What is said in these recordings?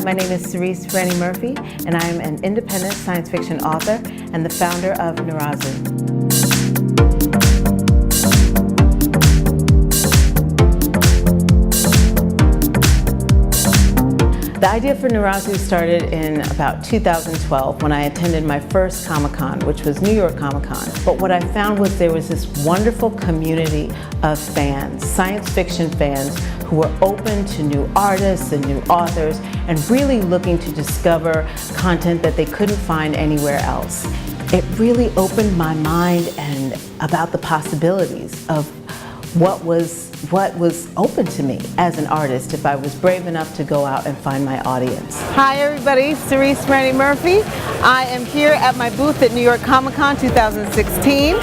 my name is Cerise Franny Murphy, and I am an independent science fiction author and the founder of Narazu. The idea for Narazu started in about 2012 when I attended my first Comic-Con, which was New York Comic-Con. But what I found was there was this wonderful community of fans, science fiction fans, who were open to new artists and new authors and really looking to discover content that they couldn't find anywhere else. It really opened my mind and about the possibilities of what was open to me as an artist if I was brave enough to go out and find my audience. Hi everybody, Cerise Franny Murphy. I am here at my booth at New York Comic-Con 2016.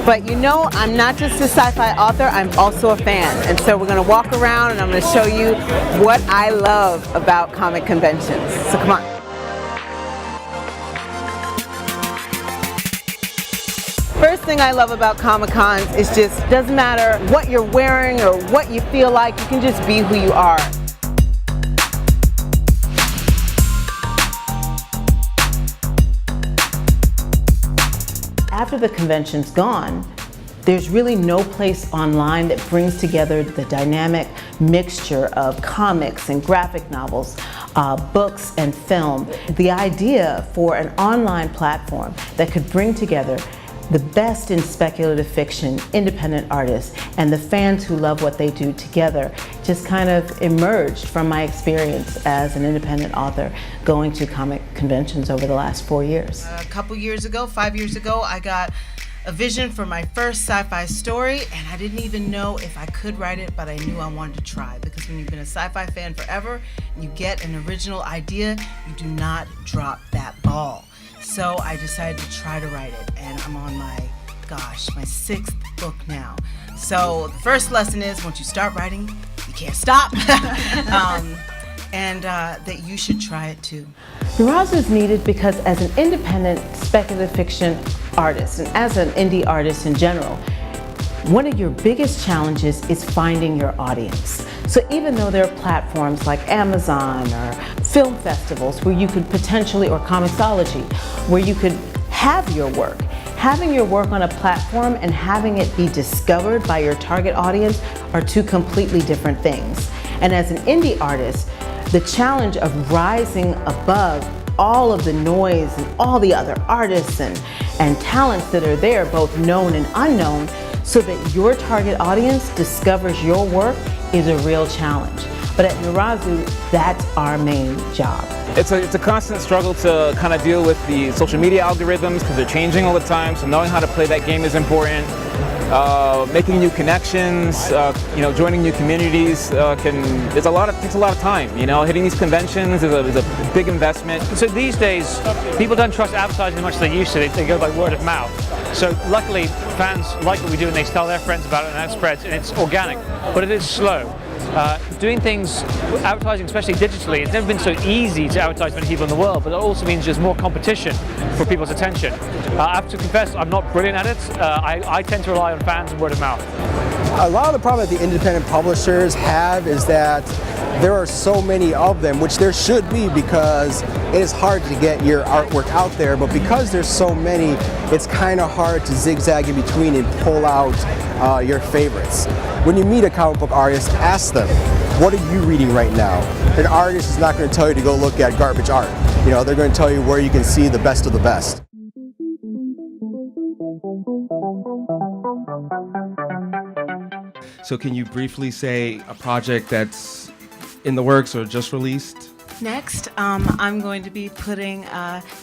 But you know, I'm not just a sci-fi author, I'm also a fan. And so we're going to walk around and I'm going to show you what I love about comic conventions. So come on. First thing I love about Comic-Cons is just, doesn't matter what you're wearing or what you feel like, you can just be who you are. After the convention's gone, there's really no place online that brings together the dynamic mixture of comics and graphic novels, books and film. The idea for an online platform that could bring together the best in speculative fiction, independent artists, and the fans who love what they do together just kind of emerged from my experience as an independent author going to comic conventions over the last 4 years. A couple years ago, 5 years ago, I got a vision for my first sci-fi story, and I didn't even know if I could write it, but I knew I wanted to try, because when you've been a sci-fi fan forever and you get an original idea, you do not drop that ball. So I decided to try to write it, and I'm on my 6th book now. So the first lesson is, once you start writing, you can't stop, and that you should try it too. Narazu is needed because as an independent speculative fiction artist, and as an indie artist in general, one of your biggest challenges is finding your audience. So even though there are platforms like Amazon or film festivals where you could potentially, or Comixology, where you could have your work, having your work on a platform and having it be discovered by your target audience are two completely different things. And as an indie artist, the challenge of rising above all of the noise and all the other artists and talents that are there, both known and unknown, so that your target audience discovers your work is a real challenge. But at Narazu, that's our main job. It's a constant struggle to kind of deal with the social media algorithms because they're changing all the time, so knowing how to play that game is important. Making new connections, joining new communities takes a lot of time. Hitting these conventions is a big investment. So these days, people don't trust advertising as much as they used to. They go by word of mouth. So luckily, fans like what we do and they tell their friends about it, and that spreads, and it's organic, but it is slow. Doing things, advertising, especially digitally, it's never been so easy to advertise many people in the world, but it also means there's more competition for people's attention. I have to confess, I'm not brilliant at it. I tend to rely on fans and word of mouth. A lot of the problem that the independent publishers have is that there are so many of them, which there should be, because it is hard to get your artwork out there, but because there's so many, it's kind of hard to zigzag in between and pull out your favorites. When you meet a comic book artist, ask them, what are you reading right now? An artist is not going to tell you to go look at garbage art. They're going to tell you where you can see the best of the best. So can you briefly say a project that's in the works or just released? Next, I'm going to be putting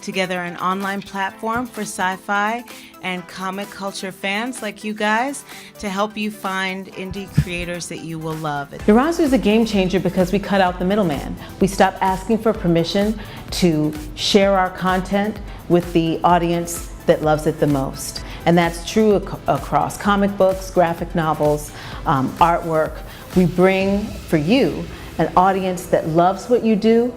together an online platform for sci-fi and comic culture fans like you guys to help you find indie creators that you will love. Narazu is a game changer because we cut out the middleman. We stopped asking for permission to share our content with the audience that loves it the most. And that's true across comic books, graphic novels, artwork. We bring, for you, an audience that loves what you do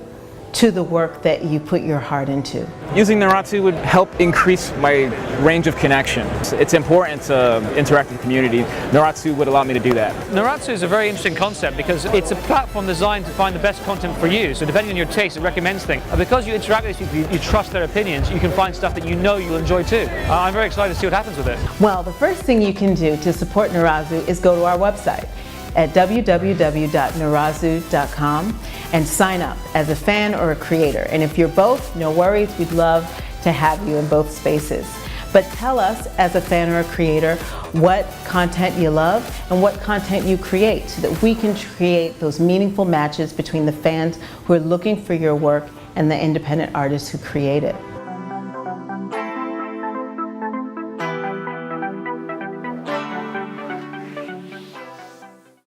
to the work that you put your heart into. Using Narazu would help increase my range of connections. It's important to interact with the community. Narazu would allow me to do that. Narazu is a very interesting concept because it's a platform designed to find the best content for you. So depending on your taste, it recommends things. And because you interact with these people, you trust their opinions, you can find stuff that you know you'll enjoy too. I'm very excited to see what happens with it. Well, the first thing you can do to support Narazu is go to our website at www.narazu.com and sign up as a fan or a creator. And if you're both, no worries, we'd love to have you in both spaces. But tell us as a fan or a creator what content you love and what content you create so that we can create those meaningful matches between the fans who are looking for your work and the independent artists who create it.